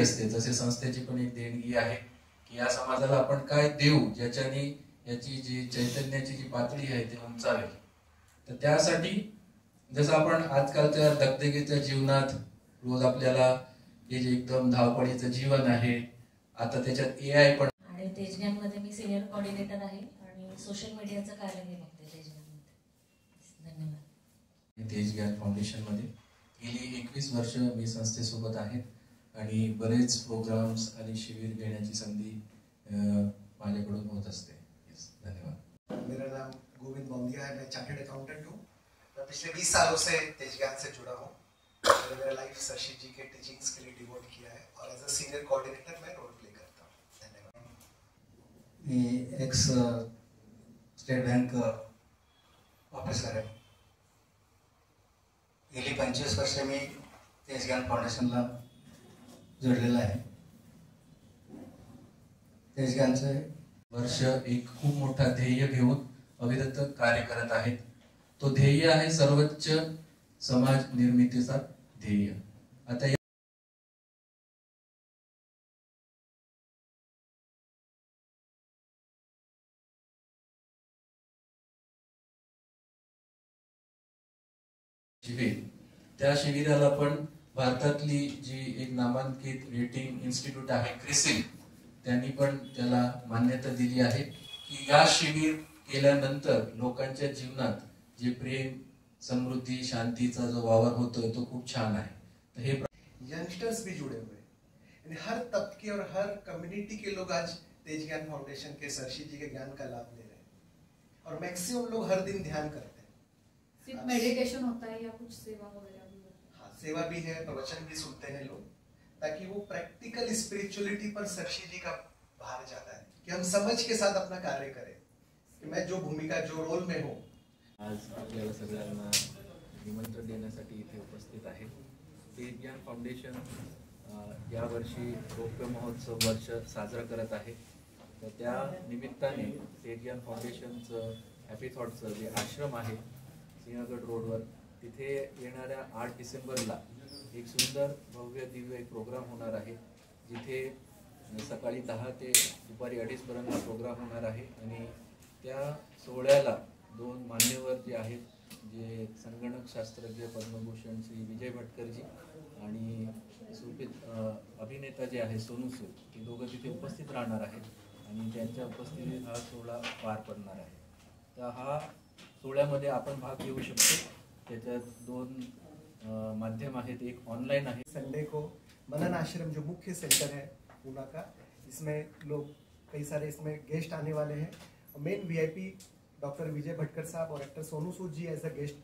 असते, जसे संस्थेची पण एक देणगी आहे की या समाजाला आपण काय देऊ ज्याच्याने याची जी चैतन्याची जी पातळी आहे ती उंचावेल. तर त्यासाठी जसं आपण आजकालच्या दगदगीच्या जीवनात रोज आपल्याला हे जे एकदम धावपळीचं जीवन आहे, आता त्याच्यात AI पण. आणि तेजज्ञानमध्ये मी सिनियर कोऑर्डिनेटर आहे आणि सोशल मीडियाचं कार्य मी बघते तेजज्ञानमध्ये. धन्यवाद. तेजज्ञान फाउंडेशनमध्ये गेली 21 वर्ष मी संस्थेसोबत आहे आणि बरेच प्रोग्राम्स आणि शिबिर घेण्याची संधी माझ्याकडून होत असते. धन्यवाद. मेरा नाम गोविंद बौंदिया है, मैं चार्टर्ड अकाउंटेंट हूँ। मैं पिछले 20 सालों से तेजज्ञान से जुड़ा हूँ। मैंने मेरा लाइफ शशि जी के टीचिंग्स के लिए डिवोट किया है और एज अ सीनियर कोऑर्डिनेटर मैं रोल प्ले करता हूँ। धन्यवाद। मी एक्स स्टेट बैंक ऑफिसर आहे. गेली 25 वर्ष मी तेजज्ञान फाउंडेशनला जोडलेला आहे. तेजज्ञानचं वर्ष एक खूप मोठा ध्येय घेऊन अविरत कार्य करत आहेत. तो ध्येय आहे सर्वोच्च समाज निर्मितीचा ध्येय. आता शिबिर, त्या शिबिराला पण भारतातली जी एक नामांकित रेटिंग इन्स्टिट्यूट आहे क्रिसिल, त्यांनी पण त्याला मान्यता दिली आहे की या शिबिर केल्यानंतर लोकांच्या जीवनात जे प्रेम, समृद्धी, शांतीचा जो वावर होतोय तो खूप छान आहे. तर हे यंगस्टर्स भी जुड़े हुए हैं यानी हर तबके और हर कम्युनिटी के लोग आज तेजज्ञान फाउंडेशन के शशि जी के ज्ञान का लाभ ले रहे हैं और मैक्सिमम लोग हर दिन ध्यान करते हैं. सिर्फ मेडिटेशन होता है या कुछ सेवा वगैरह भी? हाँ, सेवा भी है, प्रवचन भी सुनते हैं लोग, ताकि वो प्रैक्टिकल स्पिरिचुअलिटी पर शशि जी का बाहर जाता है कि हम समझ के साथ अपना कार्य करें कि मैं जो भूमिका जो रोल में हूँ. आज आपल्याला सगळ्यांना निमंत्रण देण्यासाठी इथे उपस्थित आहे. तेजज्ञान फाउंडेशन यावर्षी रौप्य महोत्सव वर्ष साजरा करत आहे. तर त्या निमित्ताने तेजज्ञान फाउंडेशनचं हॅपी थॉटचं जे आश्रम आहे सिंहगड रोडवर, तिथे येणाऱ्या 8 डिसेंबरला एक सुंदर भव्य दिव्य एक प्रोग्राम होणार आहे, जिथे सकाळी 10 ते दुपारी 2:30 पर्यंत प्रोग्राम होणार आहे. आणि त्या सोहळ्याला 2 मान्यवर जे आहेत, जे संगणक शास्त्रज्ञ पद्मभूषण श्री विजय भटकरजी आणि सुप्रसिद्ध अभिनेता जे आहे सोनू सूद, हे दोघं तिथे उपस्थित राहणार आहेत आणि त्यांच्या उपस्थितीत हा सोहळा पार पडणार आहे. तर हा सोहळ्यामध्ये आपण भाग घेऊ शकतो. त्याच्यात 2 माध्यम आहेत, एक ऑनलाइन आहे. संडे को मनन आश्रम जो मुख्य सेंटर है पूना का, इसमें लोग कई सारे इसमें गेस्ट आने वाले हैं. Main VIP doctor Vijay Bhatkar साहब और actor Sonu Sood ji as a guest